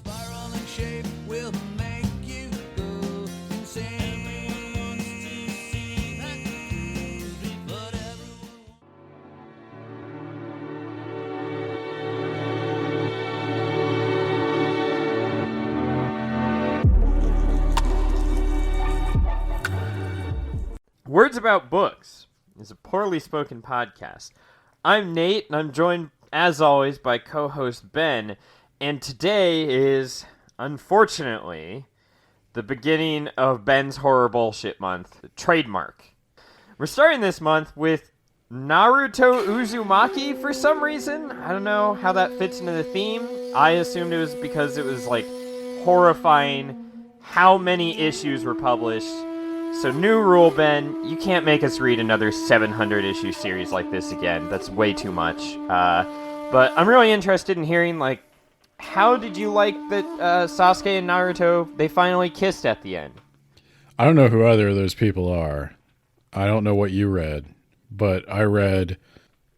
Spiraling shape will make you go insane. Everyone wants to see that, but everyone... Words About Books is a poorly spoken podcast. I'm Nate, and I'm joined, as always, by co-host Ben, and today is, unfortunately, the beginning of Ben's Horror Bullshit Month, trademark. We're starting this month with Naruto Uzumaki for some reason. I don't know how that fits into the theme. I assumed it was because it was, horrifying how many issues were published. So new rule, Ben, you can't make us read another 700-issue series like this again. That's way too much. But I'm really interested in hearing, how did you like that Sasuke and Naruto, they finally kissed at the end? I don't know who either of those people are. I don't know what you read, but I read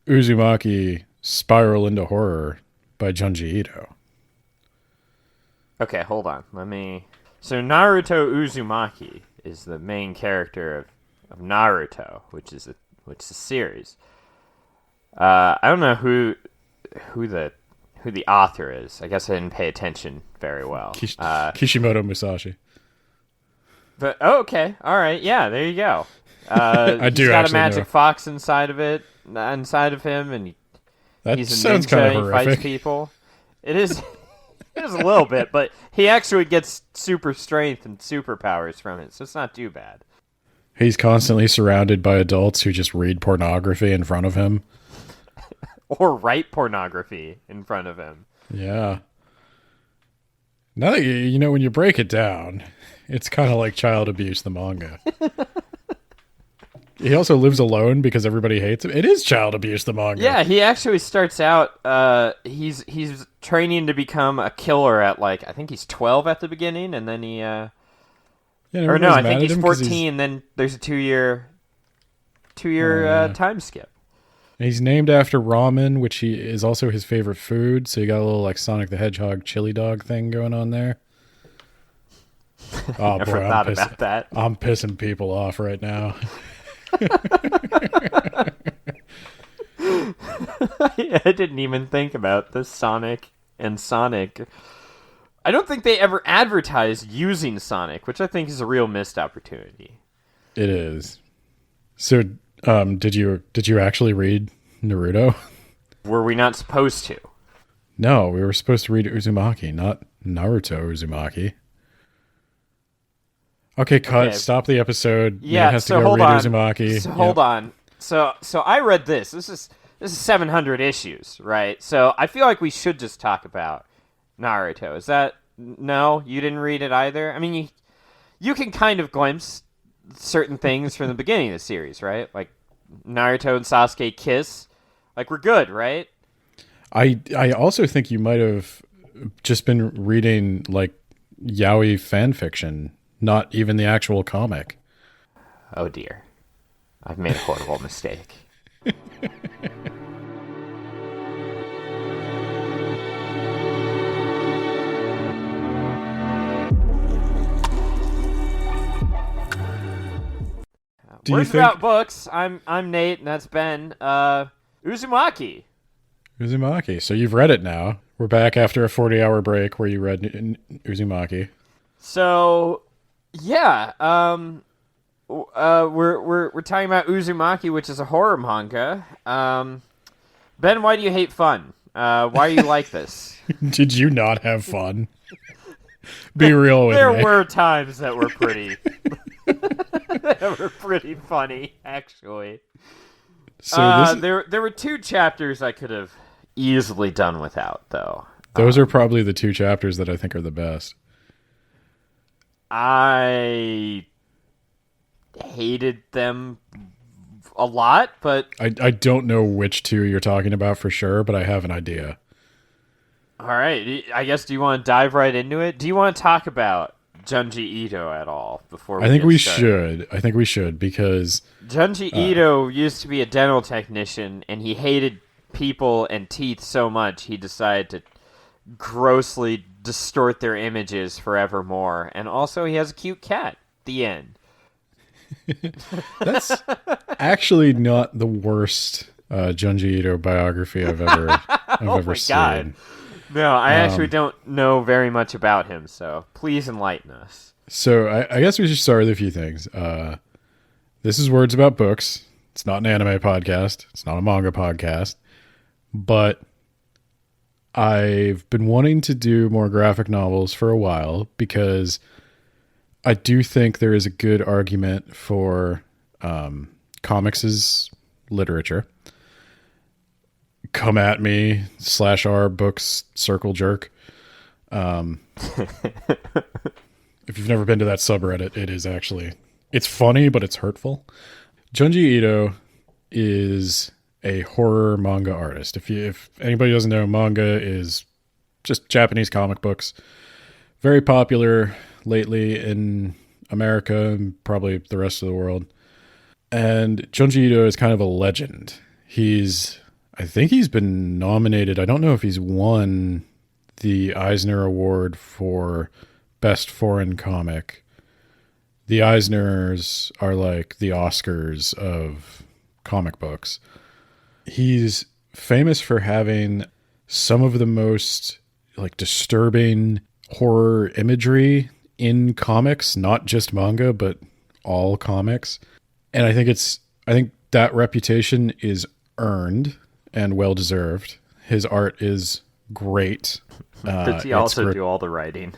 Uzumaki Spiral into Horror by Junji Ito. Okay, hold on. So Naruto Uzumaki is the main character of Naruto, which is a series. I don't know who the author is. I guess I didn't pay attention very well. Kishimoto Musashi. But okay, all right, yeah, there you go. I do he's got actually a magic know. fox inside of him, and That he's a sounds ninja. kind of He horrific. fights people. It is. It is a little bit, but he actually gets super strength and superpowers from it, so it's not too bad. He's constantly surrounded by adults who just read pornography in front of him. Or write pornography in front of him. Yeah. Now that when you break it down, it's kind of like child abuse, the manga. He also lives alone because everybody hates him. It is child abuse, the manga. Yeah, he actually starts out, he's training to become a killer at, I think he's 12 at the beginning, and then he, I think he's 14, then there's a two-year time skip. He's named after ramen, which is also his favorite food, so you got a little, Sonic the Hedgehog chili dog thing going on there. Oh, Never thought about that. I'm pissing people off right now. I didn't even think about the Sonic and Sonic. I don't think they ever advertised using Sonic, which I think is a real missed opportunity. It is. So, did you actually read Naruto? Were we not supposed to? No, we were supposed to read Uzumaki, not Naruto Uzumaki. Okay, cut. Okay. Stop the episode. Yeah, Nate has to go read Uzumaki. So hold on. So I read this. This is 700 issues, right? So I feel like we should just talk about Naruto. Is that no? You didn't read it either. I mean, you can kind of glimpse certain things from the beginning of the series, right? Like Naruto and Sasuke kiss. We're good, right? I also think you might have just been reading yaoi fan fiction. Not even the actual comic. Oh dear. I've made a horrible mistake. Words About Books. I'm Nate, and that's Ben. Uzumaki. Uzumaki. So you've read it now. We're back after a 40-hour break where you read Uzumaki. So... yeah, we're talking about Uzumaki, which is a horror manga. Ben, why do you hate fun? Why do you like this? Did you not have fun? Be real with me. There were times that were pretty, that were pretty funny, actually. So there were two chapters I could have easily done without, though. Those are probably the two chapters that I think are the best. I hated them a lot, but... I don't know which two you're talking about for sure, but I have an idea. All right. I guess, do you want to dive right into it? Do you want to talk about Junji Ito at all before we I think get we started? should. I think we should, because... Junji Ito used to be a dental technician, and he hated people and teeth so much, he decided to grossly distort their images forevermore. And also, he has a cute cat. The end. That's actually not the worst Junji Ito biography I've ever seen. God. No, I actually don't know very much about him, so please enlighten us. So I guess we should start with a few things. This is Words About Books. It's not an anime podcast. It's not a manga podcast. But I've been wanting to do more graphic novels for a while because I do think there is a good argument for comics as literature. Come at me, /r books, circle jerk. If you've never been to that subreddit, it's funny, but it's hurtful. Junji Ito is a horror manga artist. If anybody doesn't know, manga is just Japanese comic books. Very popular lately in America and probably the rest of the world. And Junji Ito is kind of a legend. I think he's been nominated. I don't know if he's won the Eisner Award for Best Foreign Comic. The Eisners are like the Oscars of comic books. He's famous for having some of the most like disturbing horror imagery in comics, not just manga, but all comics. And I think that reputation is earned and well deserved. His art is great. Does he also do all the writing?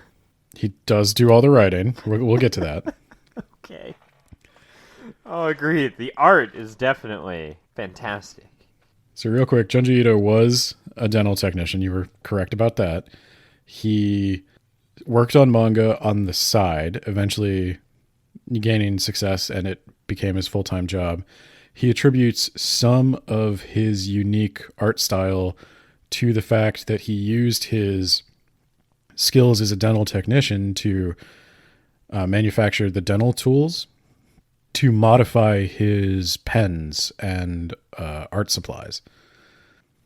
He does do all the writing. We'll get to that. Okay. Oh, agreed. The art is definitely fantastic. So real quick, Junji Ito was a dental technician. You were correct about that. He worked on manga on the side, eventually gaining success, and it became his full-time job. He attributes some of his unique art style to the fact that he used his skills as a dental technician to manufacture the dental tools to modify his pens and art supplies.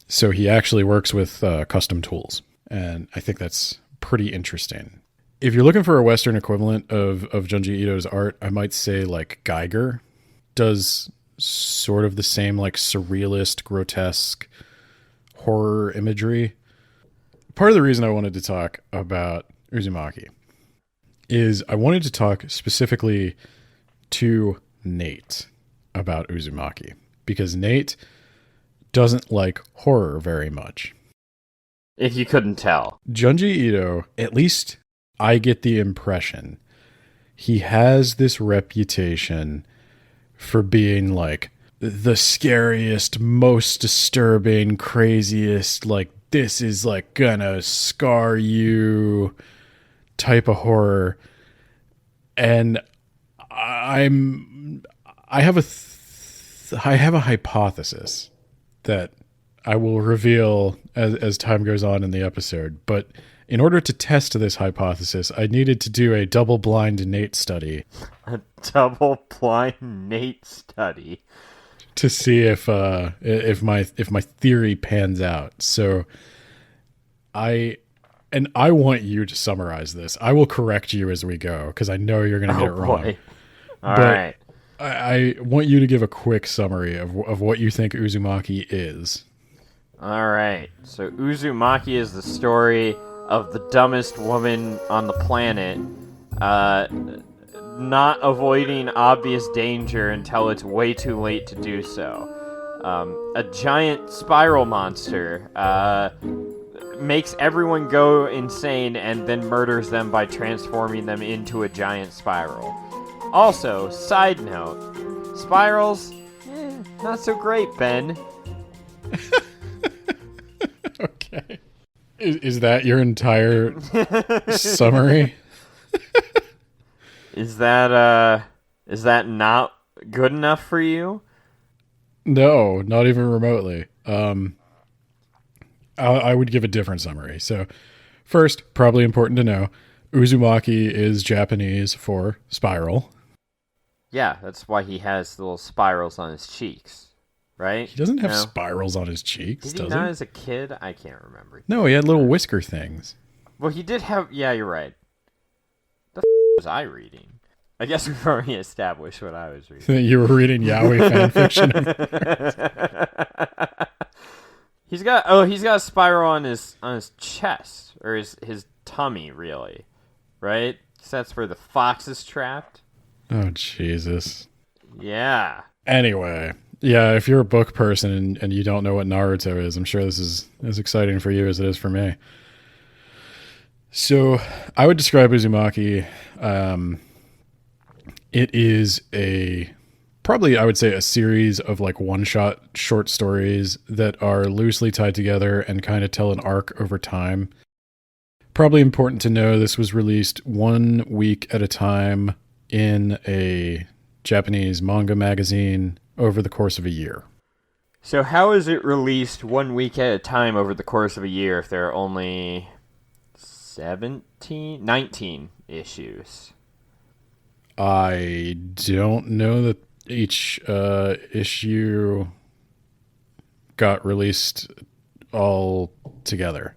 So he actually works with custom tools. And I think that's pretty interesting. If you're looking for a Western equivalent of Junji Ito's art, I might say like Geiger does sort of the same like surrealist, grotesque horror imagery. Part of the reason I wanted to talk about Uzumaki is I wanted to talk specifically to Nate about Uzumaki because Nate doesn't like horror very much. If you couldn't tell. Junji Ito, at least I get the impression, he has this reputation for being like the scariest, most disturbing, craziest, like this is like gonna scar you type of horror. And I have a hypothesis that I will reveal as time goes on in the episode. But in order to test this hypothesis, I needed to do a double-blind Nate study. A double-blind Nate study to see if my theory pans out. So I want you to summarize this. I will correct you as we go because I know you're going to get it wrong. All right. I want you to give a quick summary of what you think Uzumaki is. All right. So Uzumaki is the story of the dumbest woman on the planet, not avoiding obvious danger until it's way too late to do so. A giant spiral monster makes everyone go insane and then murders them by transforming them into a giant spiral. Also, side note, spirals, not so great, Ben. Okay. Is that your entire summary? Is that not good enough for you? No, not even remotely. I would give a different summary. So, first, probably important to know, Uzumaki is Japanese for spiral. Yeah, that's why he has little spirals on his cheeks, right? He doesn't have spirals on his cheeks, Did he does not he? as a kid? I can't remember. No, he had little whisker things. Well, he did have... Yeah, you're right. The was I reading? I guess we've already established what I was reading. You were reading yaoi fanfiction. He's got a spiral on his chest, or his tummy, really, right? 'Cause that's where the fox is trapped. Oh, Jesus. Yeah. Anyway, yeah, if you're a book person and you don't know what Naruto is, I'm sure this is as exciting for you as it is for me. So I would describe Uzumaki. It is probably I would say a series of like one-shot short stories that are loosely tied together and kind of tell an arc over time. Probably important to know this was released 1 week at a time in a Japanese manga magazine over the course of a year. So how is it released 1 week at a time over the course of a year if there are only 19 issues? I don't know that each issue got released all together.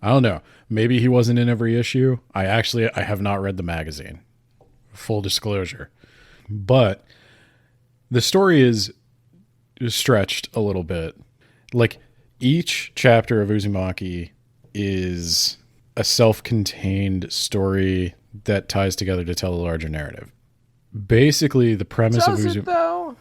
I don't know. Maybe he wasn't in every issue. I have not read the magazine. Full disclosure. But the story is stretched a little bit. Like each chapter of Uzumaki is a self-contained story that ties together to tell a larger narrative. Basically, the premise of Uzumaki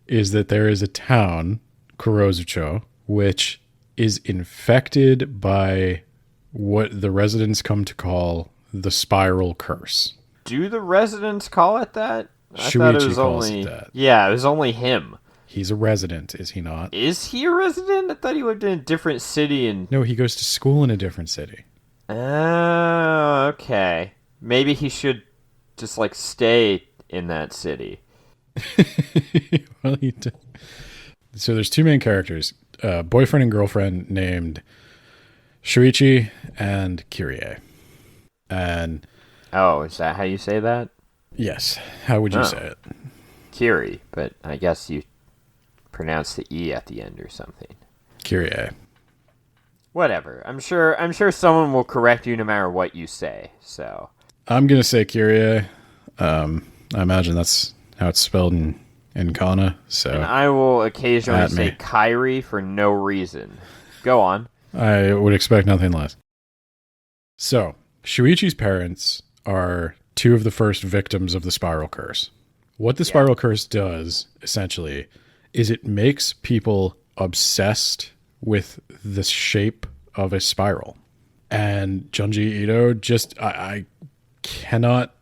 is that there is a town, Kurozucho, which is infected by what the residents come to call the spiral curse. Do the residents call it that? Shuichi calls it that. Yeah, it was only him. He's a resident, is he not? Is he a resident? I thought he lived in a different city. No, he goes to school in a different city. Oh, okay. Maybe he should just like stay in that city. Well, so there's two main characters, boyfriend and girlfriend named Shuichi and Kyrie. And oh, is that how you say that? Yes. How would you say it? Kiri, but I guess you pronounce the E at the end or something. Kyrie. Whatever. I'm sure someone will correct you no matter what you say. So I'm gonna say Kyrie. I imagine that's how it's spelled in Kana. So and I will occasionally say Kyrie for no reason. Go on. I would expect nothing less. So Shuichi's parents are two of the first victims of the spiral curse. What the spiral curse does, essentially, is it makes people obsessed with the shape of a spiral. And Junji Ito just, I cannot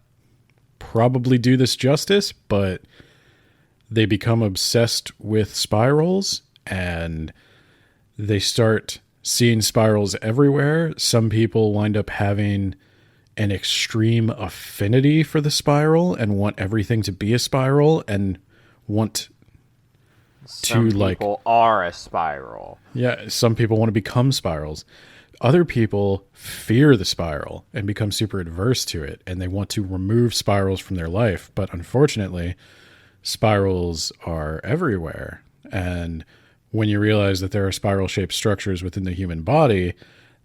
probably do this justice, but they become obsessed with spirals and they start seeing spirals everywhere. Some people wind up having an extreme affinity for the spiral and want everything to be a spiral and want some people are a spiral. Yeah, some people want to become spirals. Other people fear the spiral and become super adverse to it, and they want to remove spirals from their life. But unfortunately, spirals are everywhere. And when you realize that there are spiral-shaped structures within the human body,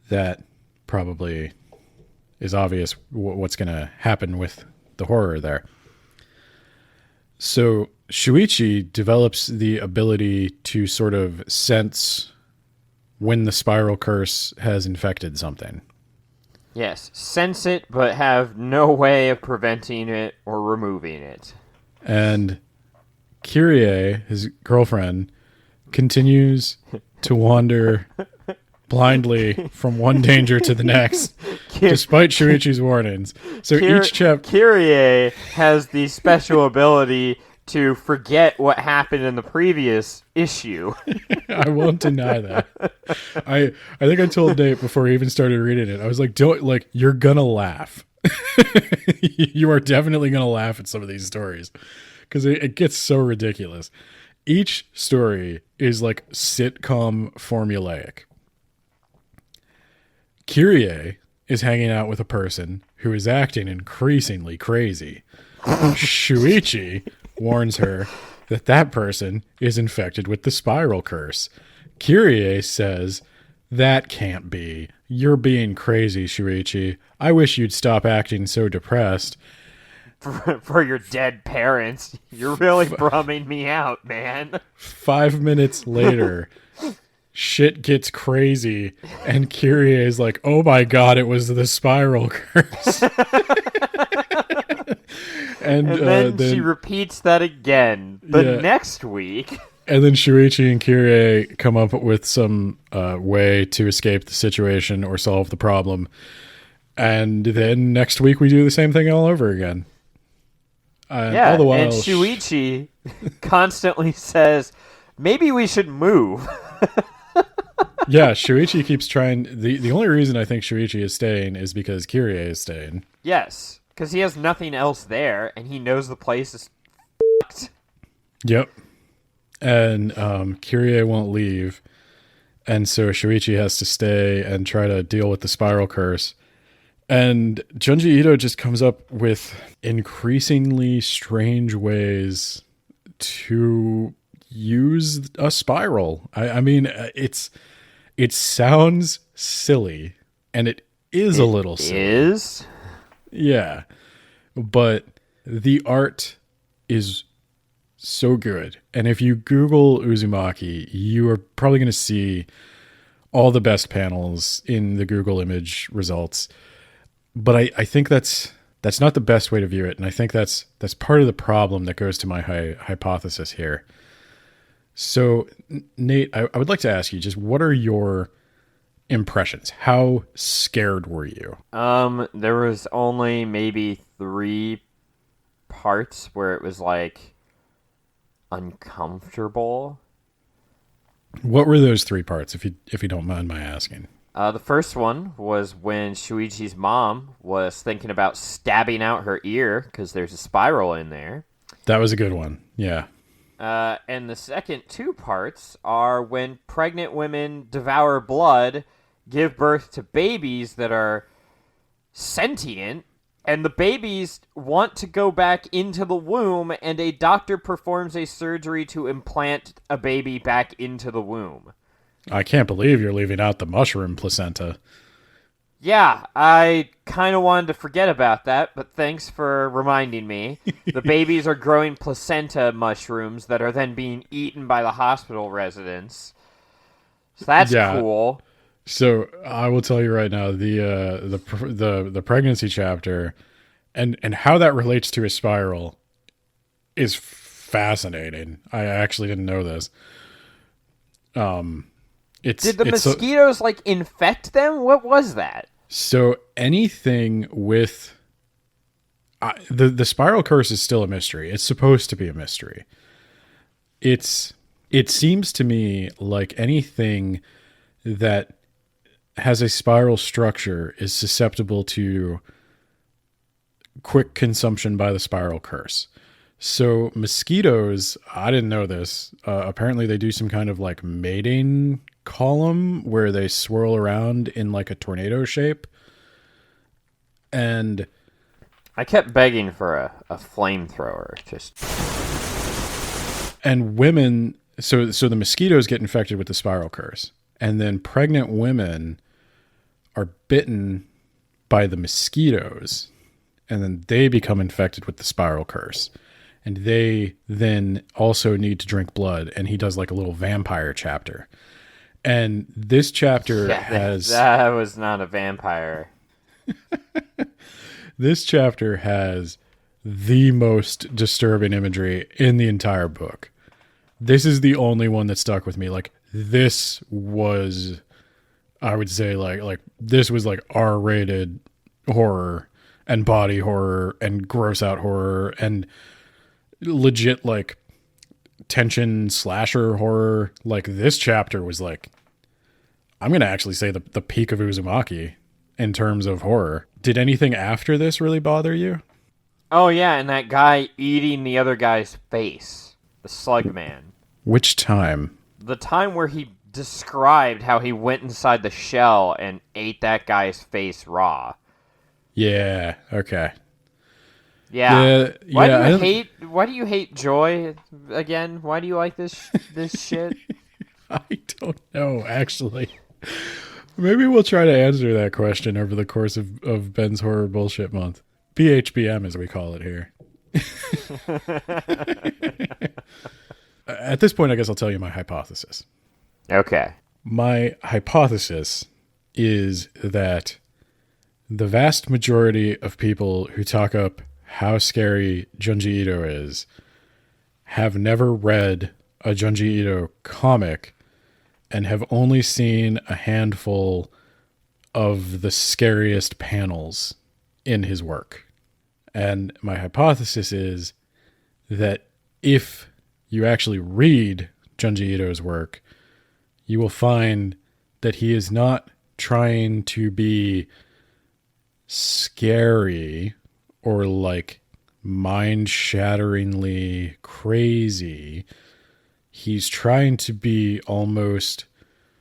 that probably is obvious what's going to happen with the horror there. So Shuichi develops the ability to sort of sense when the spiral curse has infected something. Yes, sense it, but have no way of preventing it or removing it. And Kyrie, his girlfriend, continues to wander blindly from one danger to the next, despite Shuichi's warnings. So each chapter... Kyrie has the special ability to forget what happened in the previous issue. I won't deny that. I think I told Nate before he even started reading it, I was like, you're gonna laugh. You are definitely gonna laugh at some of these stories because it gets so ridiculous. Each story is like sitcom formulaic. Kyrie is hanging out with a person who is acting increasingly crazy. Shuichi warns her that person is infected with the spiral curse. Kyrie says That can't be. You're being crazy, Shuichi. I wish you'd stop acting so depressed. For your dead parents. You're really brumming me out, man. 5 minutes later, shit gets crazy, and Kyrie is like, oh my god, it was the spiral curse. and then she repeats that again the next week. And then Shuichi and Kyrie come up with some way to escape the situation or solve the problem. And then next week we do the same thing all over again. All the while, and Shuichi constantly says, maybe we should move. Yeah, Shuichi keeps trying. The only reason I think Shuichi is staying is because Kyrie is staying. Yes, because he has nothing else there, and he knows the place is f***ed. Yep. And Kyrie won't leave, and so Shuichi has to stay and try to deal with the spiral curse. And Junji Ito just comes up with increasingly strange ways to use a spiral. I mean, it sounds silly, and it is a little silly. It is? Yeah. But the art is so good. And if you Google Uzumaki, you are probably going to see all the best panels in the Google image results. But I think that's not the best way to view it. And I think that's part of the problem that goes to my hypothesis here. So, Nate, I would like to ask you, just what are your impressions? How scared were you? There was only maybe 3 parts where it was like uncomfortable. What were those 3 parts, if you don't mind my asking? The first one was when Shuichi's mom was thinking about stabbing out her ear because there's a spiral in there. That was a good one. Yeah. And the second 2 parts are when pregnant women devour blood, give birth to babies that are sentient, and the babies want to go back into the womb, and a doctor performs a surgery to implant a baby back into the womb. I can't believe you're leaving out the mushroom placenta. Yeah, I kind of wanted to forget about that, but thanks for reminding me. The babies are growing placenta mushrooms that are then being eaten by the hospital residents. So that's cool. So I will tell you right now, the pregnancy chapter and how that relates to a spiral is fascinating. I actually didn't know this. Did the mosquitoes infect them? What was that? So anything with the spiral curse is still a mystery. It's supposed to be a mystery. It seems to me like anything that has a spiral structure is susceptible to quick consumption by the spiral curse. So mosquitoes, I didn't know this. Apparently they do some kind of mating column where they swirl around in a tornado shape. And I kept begging for a flamethrower. And women, so the mosquitoes get infected with the spiral curse. And then pregnant women are bitten by the mosquitoes. And then they become infected with the spiral curse. And they then also need to drink blood. And he does a little vampire chapter. And this chapter has... That was not a vampire. This chapter has the most disturbing imagery in the entire book. This is the only one that stuck with me. This was, I would say, this was R-rated horror and body horror and gross out horror and legit tension slasher horror. This chapter was I'm going to actually say the peak of Uzumaki in terms of horror. Did anything after this really bother you? Oh yeah, and that guy eating the other guy's face. The slug man. Which time? The time where he described how he went inside the shell and ate that guy's face raw. Yeah, okay. Yeah. Why do you hate Joy again? Why do you like this shit? I don't know, actually. Maybe we'll try to answer that question over the course of Ben's Horror Bullshit Month. BHBM, as we call it here. At this point, I guess I'll tell you my hypothesis. Okay. My hypothesis is that the vast majority of people who talk up how scary Junji Ito is have never read a Junji Ito comic and have only seen a handful of the scariest panels in his work. And my hypothesis is that if you actually read Junji Ito's work, you will find that he is not trying to be scary or like mind-shatteringly crazy. He's trying to be almost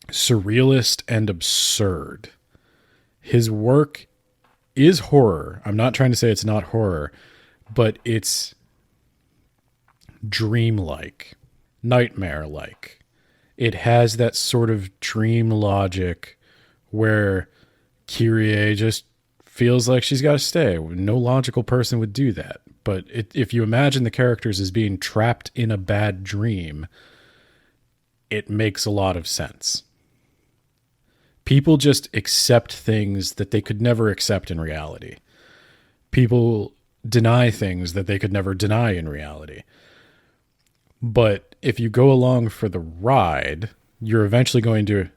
surrealist and absurd. His work is horror. I'm not trying to say it's not horror, but it's dreamlike, nightmare-like. It has that sort of dream logic where Kyrie just feels like she's got to stay. No logical person would do that. But if you imagine the characters as being trapped in a bad dream, it makes a lot of sense. People just accept things that they could never accept in reality. People deny things that they could never deny in reality. But if you go along for the ride, you're eventually going to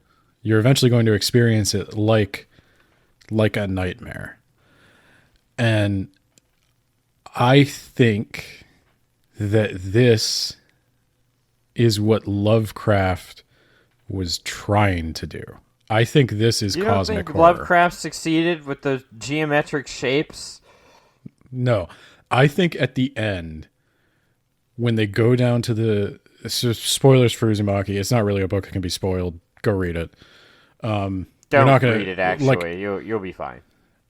experience it like a nightmare. And I think that this is what Lovecraft was trying to do. I think this is You don't cosmic think horror. Lovecraft succeeded with those geometric shapes? No, I think at the end, when they go down to the spoilers for Uzumaki, it's not really a book that can be spoiled. Go read it. Don't not gonna, read it. Actually, you'll be fine.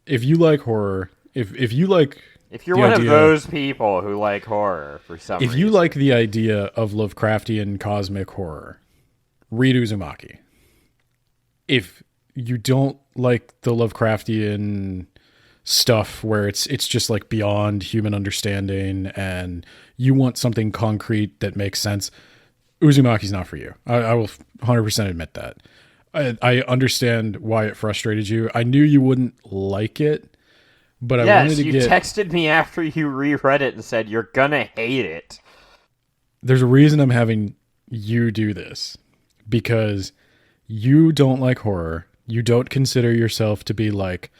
If you like horror, if you like, If you're the one of idea- those people who like horror for some if reason, you like the idea of Lovecraftian cosmic horror, read Uzumaki. If you don't like the Lovecraftian stuff where it's just like beyond human understanding and you want something concrete that makes sense, Uzumaki's not for you. I will 100% admit that. I understand why it frustrated you. I knew you wouldn't like it, but I wanted to you get... texted me after you reread it and said you're gonna hate it. There's a reason I'm having you do this, because you don't like horror. You don't consider yourself to be like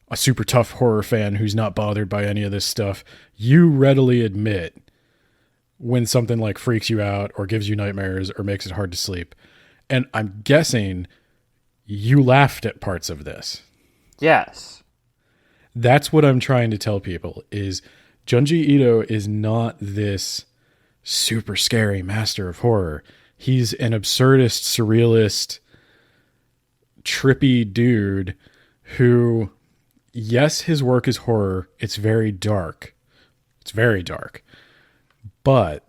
a super tough horror fan who's not bothered by any of this stuff. You readily admit when something like freaks you out or gives you nightmares or makes it hard to sleep. And I'm guessing you laughed at parts of this. Yes. That's what I'm trying to tell people is Junji Ito is not this super scary master of horror. He's an absurdist, surrealist, trippy dude who, yes, his work is horror. It's very dark. It's very dark. But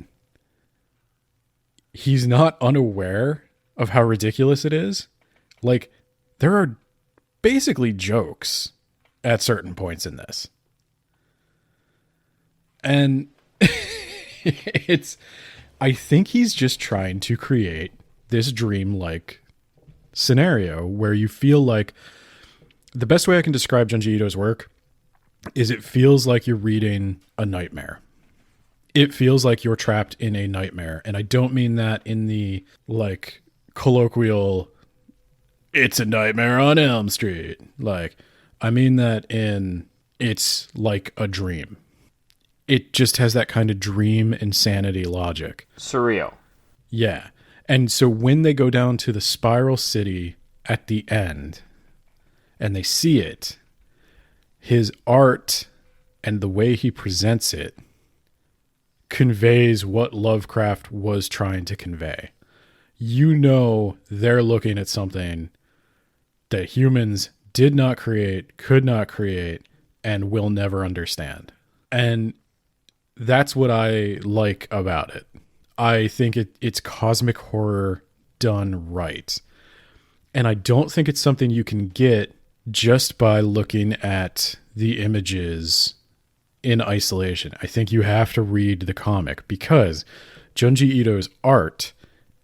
he's not unaware of how ridiculous it is. Like, there are basically jokes at certain points in this. And I think he's just trying to create this dream-like scenario where you feel like, the best way I can describe Junji Ito's work is it feels like you're reading a nightmare. It feels like you're trapped in a nightmare. And I don't mean that in the like colloquial, it's a nightmare on Elm Street. Like, I mean that in, it's like a dream. It just has that kind of dream insanity logic. Surreal. Yeah. And so when they go down to the Spiral City at the end and they see it, his art and the way he presents it conveys what Lovecraft was trying to convey. You know, they're looking at something that humans did not create, could not create, and will never understand. And that's what I like about it. I think it's cosmic horror done right. And I don't think it's something you can get just by looking at the images in isolation. I think you have to read the comic because Junji Ito's art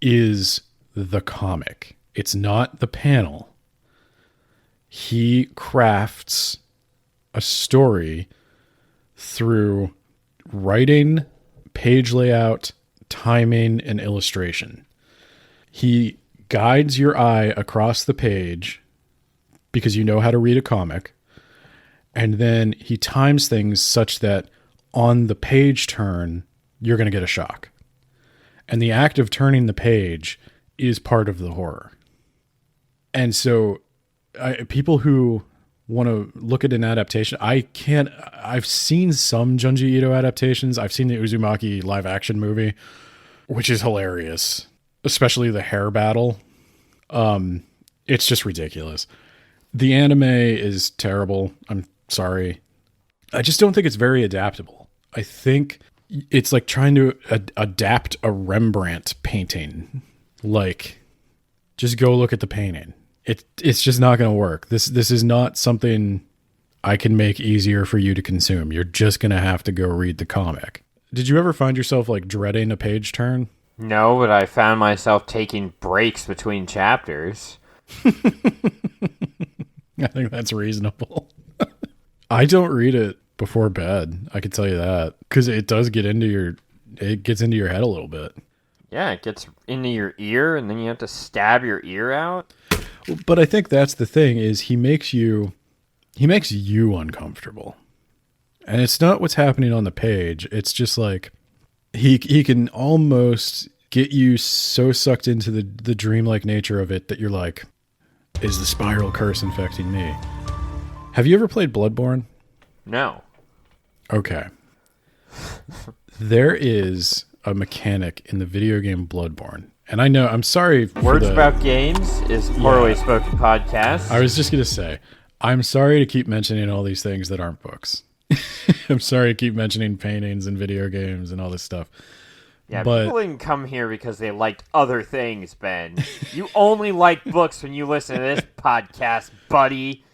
is the comic. It's not the panel. He crafts a story through writing, page layout, timing, and illustration. He guides your eye across the page because you know how to read a comic, and then he times things such that on the page turn, you're going to get a shock. And the act of turning the page is part of the horror. And so people who want to look at an adaptation, I've seen some Junji Ito adaptations. I've seen the Uzumaki live action movie, which is hilarious, especially the hair battle. It's just ridiculous. The anime is terrible. I'm sorry. I just don't think it's very adaptable. I think it's like trying to adapt a Rembrandt painting. Like, just go look at the painting. It's just not going to work. This is not something I can make easier for you to consume. You're just going to have to go read the comic. Did you ever find yourself like dreading a page turn? No, but I found myself taking breaks between chapters. I think that's reasonable. I don't read it before bed. I can tell you that because it does get into your head a little bit. Yeah, it gets into your ear, and then you have to stab your ear out. But I think that's the thing is he makes you uncomfortable, and it's not what's happening on the page. It's just like he can almost get you so sucked into the dreamlike nature of it that you're like, is the spiral curse infecting me? Have you ever played Bloodborne? No. Okay. There is a mechanic in the video game Bloodborne. And I know, I'm sorry. Words About Games is Poorly Spoken Podcast. I was just going to say, I'm sorry to keep mentioning all these things that aren't books. I'm sorry to keep mentioning paintings and video games and all this stuff. Yeah, but people didn't come here because they liked other things, Ben. You only like books when you listen to this podcast, buddy.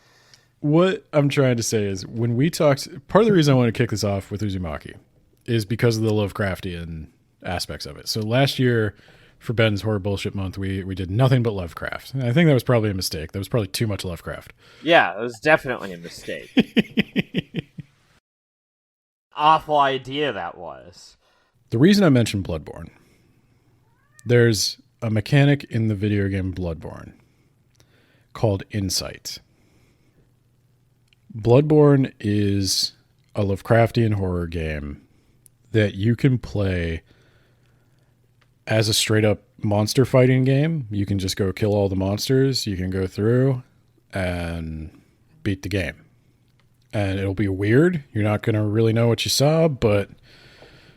What I'm trying to say is when we talked, part of the reason I want to kick this off with Uzumaki is because of the Lovecraftian aspects of it. So last year for Ben's Horror Bullshit Month, we did nothing but Lovecraft. And I think that was probably a mistake. That was probably too much Lovecraft. Yeah, it was definitely a mistake. Awful idea that was. The reason I mentioned Bloodborne, there's a mechanic in the video game Bloodborne called Insight. Bloodborne is a Lovecraftian horror game that you can play as a straight up monster fighting game. You can just go kill all the monsters. You can go through and beat the game. And it'll be weird. You're not going to really know what you saw, but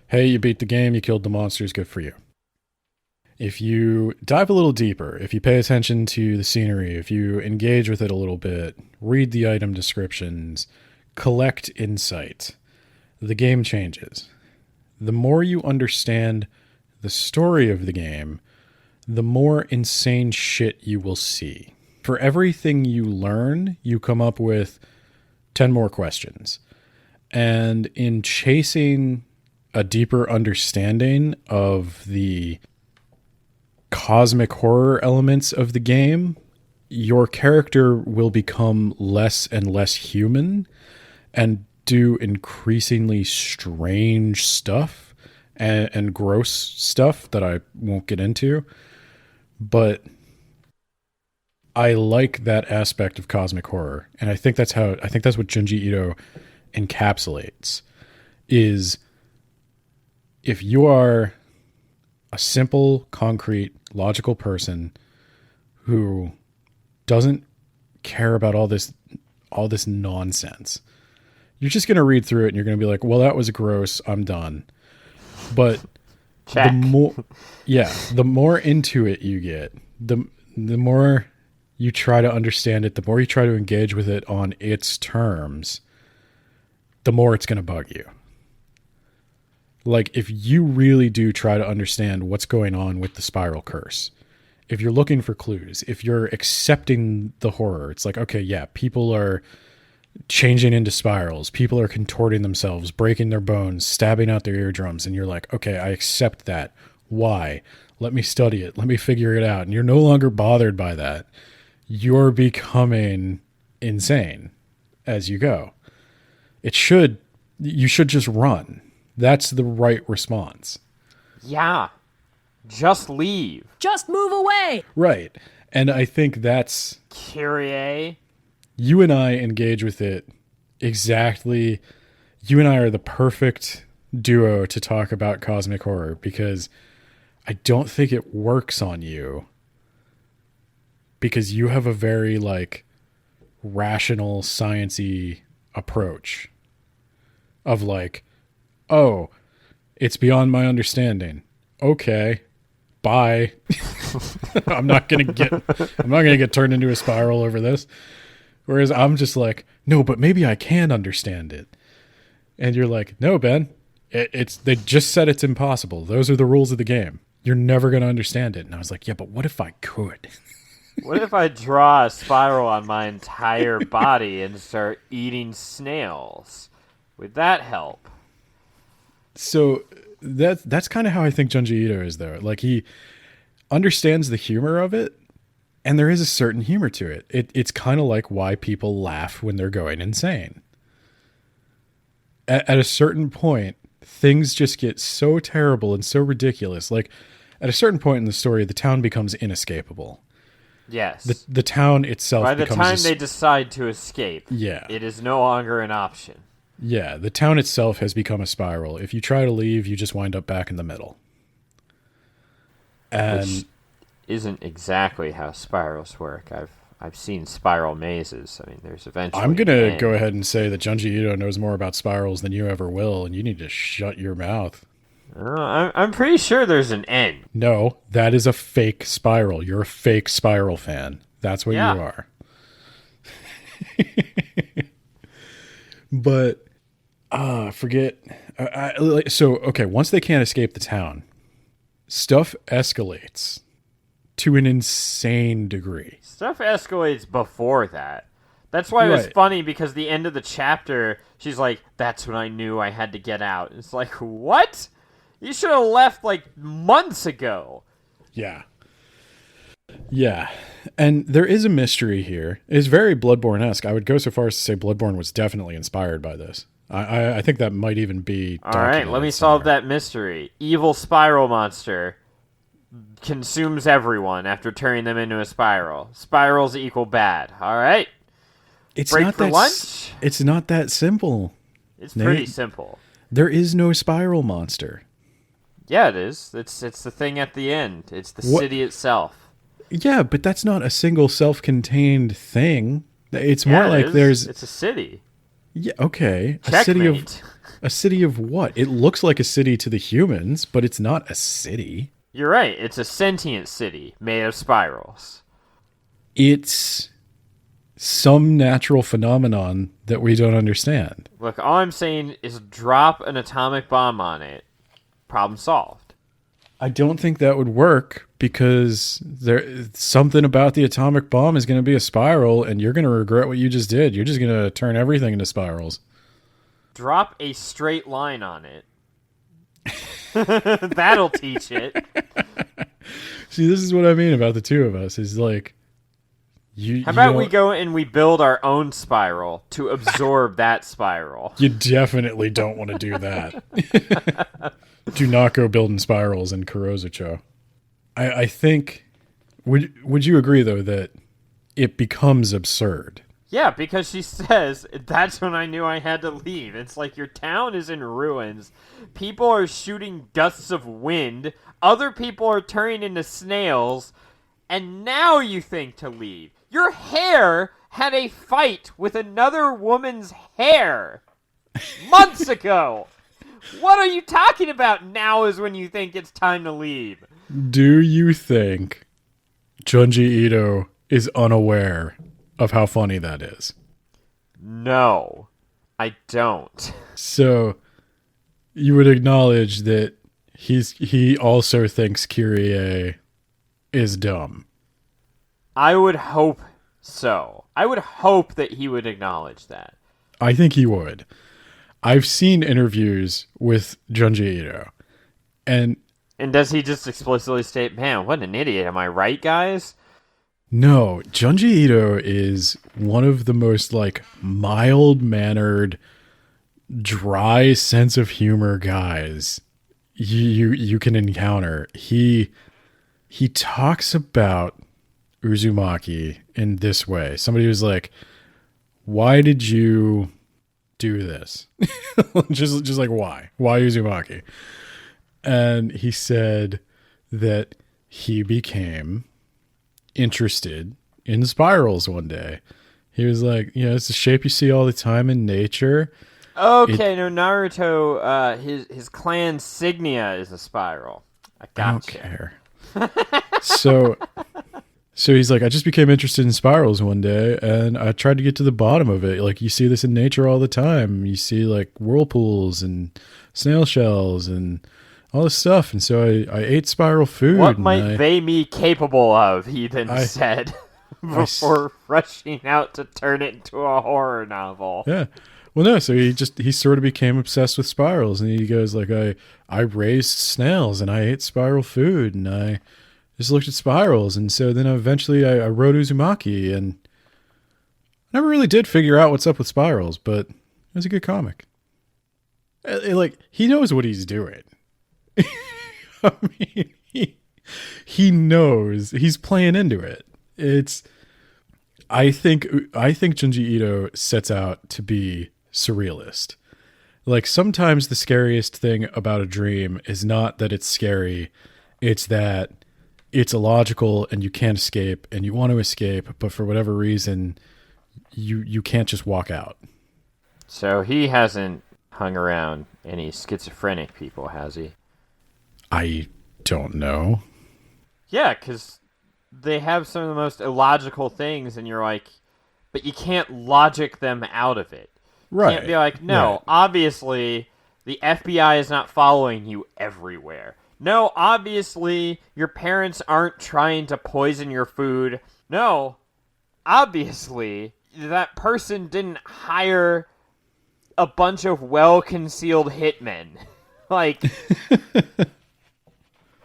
hey, you beat the game, you killed the monsters, good for you. If you dive a little deeper, if you pay attention to the scenery, if you engage with it a little bit, read the item descriptions, collect insight, the game changes. The more you understand the story of the game, the more insane shit you will see. For everything you learn, you come up with 10 more questions. And in chasing a deeper understanding of the cosmic horror elements of the game, your character will become less and less human and do increasingly strange stuff and gross stuff that I won't get into. But I like that aspect of cosmic horror. And I think that's what Junji Ito encapsulates is if you are a simple, concrete, logical person who doesn't care about all this nonsense, you're just going to read through it and you're going to be like, well, that was gross. I'm done. But Check. the more into it you get, the more you try to understand it, the more you try to engage with it on its terms, the more it's going to bug you. Like, if you really do try to understand what's going on with the spiral curse, if you're looking for clues, if you're accepting the horror, it's like, okay, yeah, people are changing into spirals. People are contorting themselves, breaking their bones, stabbing out their eardrums. And you're like, okay, I accept that. Why? Let me study it. Let me figure it out. And you're no longer bothered by that. You're becoming insane as you go. You should just run. That's the right response. Yeah. Just leave. Just move away. Right. And I think that's... Kyrie. You and I engage with it exactly. You and I are the perfect duo to talk about cosmic horror because I don't think it works on you because you have a very like rational, science-y approach of like, oh, it's beyond my understanding. Okay, bye. I'm not gonna get turned into a spiral over this. Whereas I'm just like, no, but maybe I can understand it. And you're like, no, Ben, they just said it's impossible. Those are the rules of the game. You're never going to understand it. And I was like, yeah, but what if I could? What if I draw a spiral on my entire body and start eating snails? Would that help? So that's kind of how I think Junji Ito is, though. Like, he understands the humor of it, and there is a certain humor to it. It's kind of like why people laugh when they're going insane. At a certain point, things just get so terrible and so ridiculous. Like, at a certain point in the story, the town becomes inescapable. Yes. The town itself By the becomes... time they decide to escape, yeah. It is no longer an option. Yeah, the town itself has become a spiral. If you try to leave, you just wind up back in the middle. And... Which isn't exactly how spirals work. I've seen spiral mazes. I mean, there's eventually... I'm going to go ahead and say that Junji Ito knows more about spirals than you ever will, and you need to shut your mouth. I'm pretty sure there's an end. No, that is a fake spiral. You're a fake spiral fan. That's what you are. But, forget... So, okay, once they can't escape the town, stuff escalates to an insane degree. Stuff escalates before that. That's why it was funny, because the end of the chapter, she's like, that's when I knew I had to get out. It's like, what? You should have left like months ago. Yeah. Yeah. And there is a mystery here. It's very Bloodborne-esque. I would go so far as to say Bloodborne was definitely inspired by this. I think that might even be... All right, let me solve that mystery. Evil spiral monster consumes everyone after turning them into a spiral. Spirals equal bad. All right. It's break not for that lunch. It's not that simple. It's Nate. pretty simple. There is no spiral monster. Yeah, it is. It's the thing at the end. It's the city itself. Yeah, but that's not a single self-contained thing. It's more like It's a city. Yeah, okay. Checkmate. A city of what? It looks like a city to the humans, but it's not a city. You're right. It's a sentient city made of spirals. It's some natural phenomenon that we don't understand. Look, all I'm saying is drop an atomic bomb on it. Problem solved. I don't think that would work because something about the atomic bomb is going to be a spiral, and you're going to regret what you just did. You're just going to turn everything into spirals. Drop a straight line on it. That'll teach it. See, this is what I mean about the two of us. Is like, How about we go and we build our own spiral to absorb that spiral? You definitely don't want to do that. Do not go building spirals in Kurozucho. I think, would you agree, though, that it becomes absurd? Yeah, because she says, that's when I knew I had to leave. It's like your town is in ruins. People are shooting gusts of wind. Other people are turning into snails. And now you think to leave. Your hair had a fight with another woman's hair months ago. What are you talking about? Now is when you think it's time to leave. Do you think Junji Ito is unaware of how funny that is? No, I don't. So you would acknowledge that he also thinks Kyrie is dumb. I would hope so. I would hope that he would acknowledge that. I think he would. I've seen interviews with Junji Ito, and does he just explicitly state, man, what an idiot, am I right, guys? no, Junji Ito is one of the most like mild-mannered, dry sense of humor guys you can encounter. He talks about Uzumaki in this way. Somebody was like, "Why did you do this?" just like why Uzumaki? And he said that he became interested in spirals one day. He was like, it's a shape you see all the time in nature. Okay, no, Naruto, his clan Signia is a spiral. I don't gotcha. care. So he's like, I just became interested in spirals one day, and I tried to get to the bottom of it. Like, you see this in nature all the time. You see like whirlpools and snail shells and all this stuff. And so I ate spiral food. What might they be capable of, he then said, before rushing out to turn it into a horror novel. Yeah. Well, no, so he sort of became obsessed with spirals, and he goes like, I raised snails and I ate spiral food, and I just looked at spirals. And so then eventually I wrote Uzumaki, and I never really did figure out what's up with spirals, but it was a good comic. Like, he knows what he's doing. I mean, he knows he's playing into it. I think Junji Ito sets out to be surrealist. Like, sometimes the scariest thing about a dream is not that it's scary, it's that it's illogical and you can't escape and you want to escape, but for whatever reason you can't just walk out. So he hasn't hung around any schizophrenic people, has he? I don't know. Yeah, because they have some of the most illogical things, and you're like, but you can't logic them out of it. Right. You can't be like, no, right. Obviously the FBI is not following you everywhere. No, obviously your parents aren't trying to poison your food. No, obviously that person didn't hire a bunch of well-concealed hitmen. Like,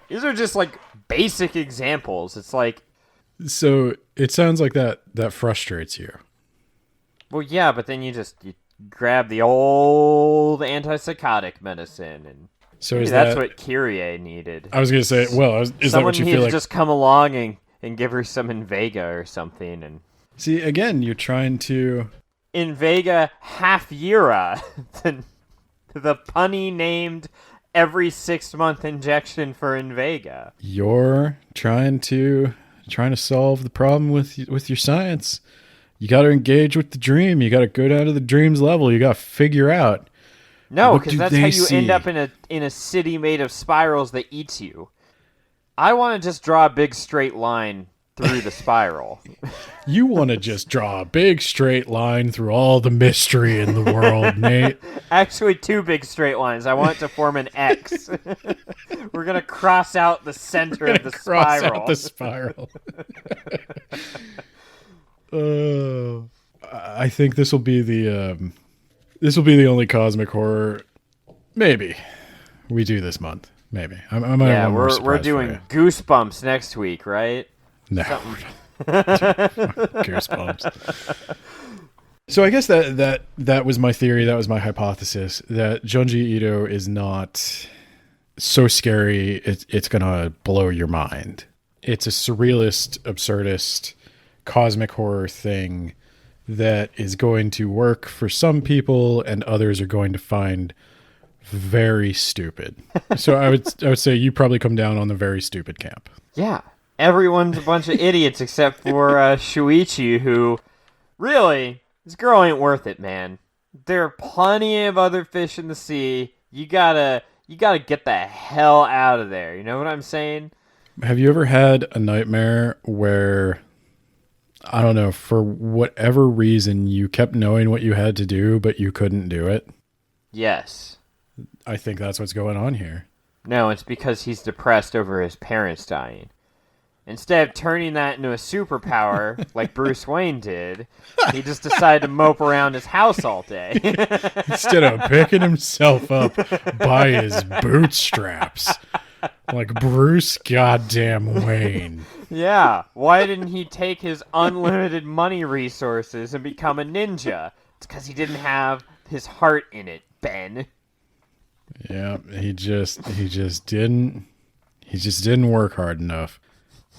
these are just like basic examples. It's like, so it sounds like that frustrates you. well, yeah, but then you grab the old antipsychotic medicine, and so is that's that what Kyrie needed. I was going to say, well, is that what Someone you needs feel like? to just come along and give her some Invega or something. And See, again, you're trying to Invega Half-Yera, the punny named every 6-month injection for Invega. You're trying to solve the problem with your science. You got to engage with the dream. You got to go down to the dream's level. You got to figure out. No, because that's how you end up in a city made of spirals that eats you. I want to just draw a big straight line through the spiral. You want to just draw a big straight line through all the mystery in the world, Nate. Actually, 2 big straight lines. I want it to form an X. We're going to cross out the center of the Cross spiral. out the spiral. I think this will be the only cosmic horror maybe we do this month. Maybe. Yeah, we're doing Goosebumps next week, right? No. Goosebumps. So I guess that was my theory. That was my hypothesis, that Junji Ito is not so scary it's gonna blow your mind. It's a surrealist, absurdist, cosmic horror thing that is going to work for some people and others are going to find very stupid. So I would say you probably come down on the very stupid camp. Yeah. Everyone's a bunch of idiots except for Shuichi, who, really, this girl ain't worth it, man. There are plenty of other fish in the sea. You gotta get the hell out of there. You know what I'm saying? Have you ever had a nightmare where, I don't know, for whatever reason, you kept knowing what you had to do, but you couldn't do it? Yes. I think that's what's going on here. No, it's because he's depressed over his parents dying. Instead of turning that into a superpower like Bruce Wayne did, he just decided to mope around his house all day. Instead of picking himself up by his bootstraps. Like Bruce goddamn Wayne. Yeah, why didn't he take his unlimited money resources and become a ninja? It's because he didn't have his heart in it, Ben. Yeah, he just didn't work hard enough.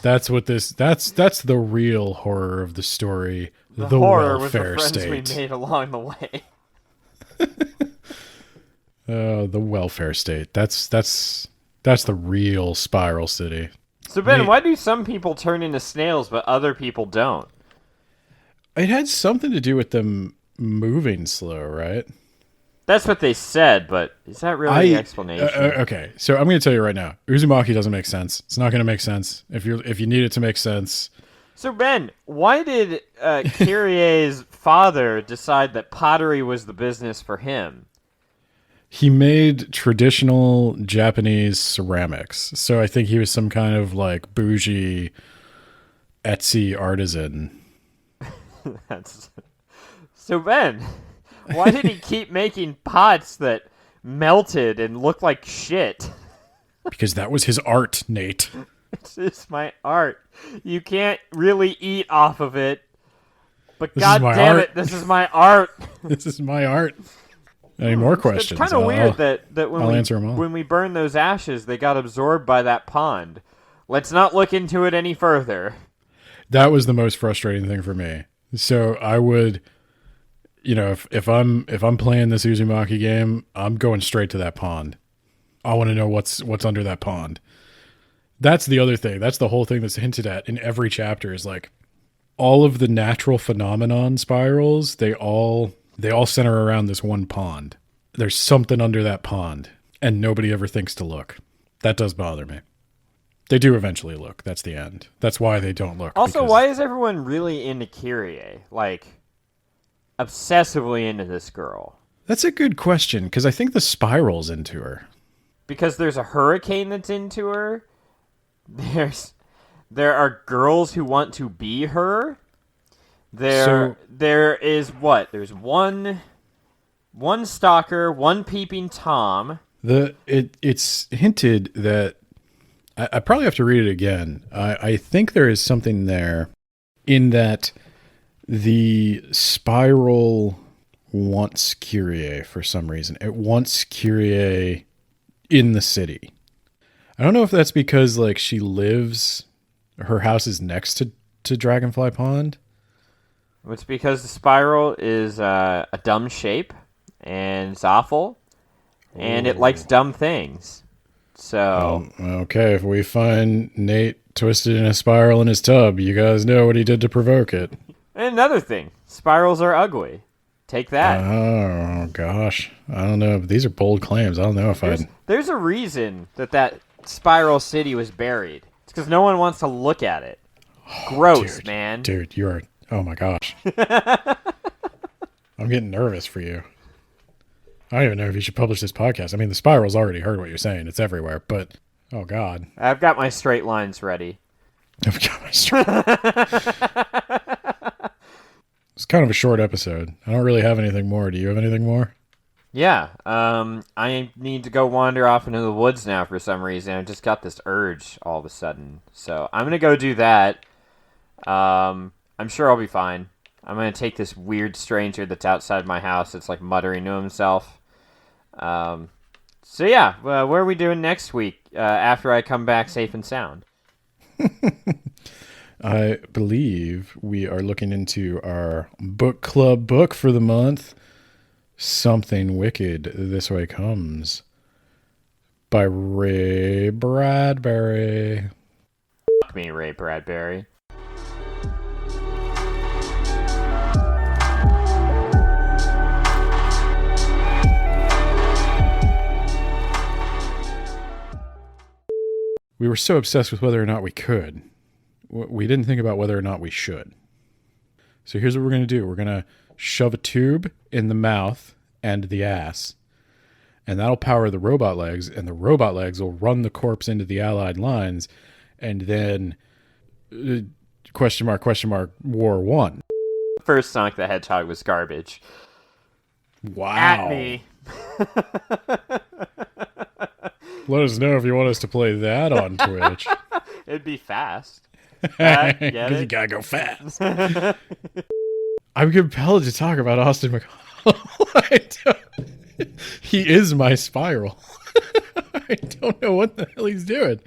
That's what that's the real horror of the story. The horror was the welfare friends state. we made along the way. The welfare state. That's the real Spiral City. So Ben, why do some people turn into snails but other people don't? It had something to do with them moving slow, right? That's what they said, but is that really the explanation? Okay, so I'm going to tell you right now, Uzumaki doesn't make sense. It's not going to make sense. If you need it to make sense. So Ben, why did Kyrie's father decide that pottery was the business for him? He made traditional Japanese ceramics, so I think he was some kind of like bougie Etsy artisan. So Ben, why did he keep making pots that melted and looked like shit? Because that was his art, Nate. This is my art. You can't really eat off of it. But God damn it, this is my art. This is my art. Any more questions? It's kind of weird that when we burn those ashes, they got absorbed by that pond. Let's not look into it any further. That was the most frustrating thing for me. So I would, if I'm playing this Uzumaki game, I'm going straight to that pond. I want to know what's under that pond. That's the other thing. That's the whole thing that's hinted at in every chapter is like all of the natural phenomenon spirals, they all center around this one pond. There's something under that pond, and nobody ever thinks to look. That does bother me. They do eventually look. That's the end. That's why they don't look. Also, why is everyone really into Kyrie? Like, obsessively into this girl? That's a good question, because I think the spiral's into her. Because there's a hurricane that's into her? There are girls who want to be her? There is what? There's one stalker, one peeping Tom. It's hinted that I probably have to read it again. I think there is something there in that the spiral wants Kyrie for some reason. It wants Kyrie in the city. I don't know if that's because like her house is next to Dragonfly Pond. It's because the spiral is a dumb shape, and it's awful, and it likes dumb things. So okay, if we find Nate twisted in a spiral in his tub, you guys know what he did to provoke it. And another thing, spirals are ugly. Take that. Oh gosh, I don't know. These are bold claims. I don't know if There's a reason that spiral city was buried. It's because no one wants to look at it. Gross, man. Dude, you are. Oh my gosh. I'm getting nervous for you. I don't even know if you should publish this podcast. I mean, the spiral's already heard what you're saying. It's everywhere, but oh god. I've got my straight lines ready. I've got my straight. It's kind of a short episode. I don't really have anything more. Do you have anything more? Yeah. I need to go wander off into the woods now for some reason. I just got this urge all of a sudden. So I'm going to go do that. I'm sure I'll be fine. I'm going to take this weird stranger that's outside my house that's like muttering to himself. So yeah, what are we doing next week after I come back safe and sound? I believe we are looking into our book club book for the month, Something Wicked This Way Comes, by Ray Bradbury. Fuck me, Ray Bradbury. We were so obsessed with whether or not we could. We didn't think about whether or not we should. So here's what we're going to do. We're going to shove a tube in the mouth and the ass, and that'll power the robot legs, and the robot legs will run the corpse into the Allied lines, and then Question mark, War 1. First Sonic the Hedgehog was garbage. Wow. At me. Let us know if you want us to play that on Twitch. It'd be fast. Get Because you it? gotta go fast. I'm compelled to talk about Austin McCall. He is my Spiral. I don't know what the hell he's doing.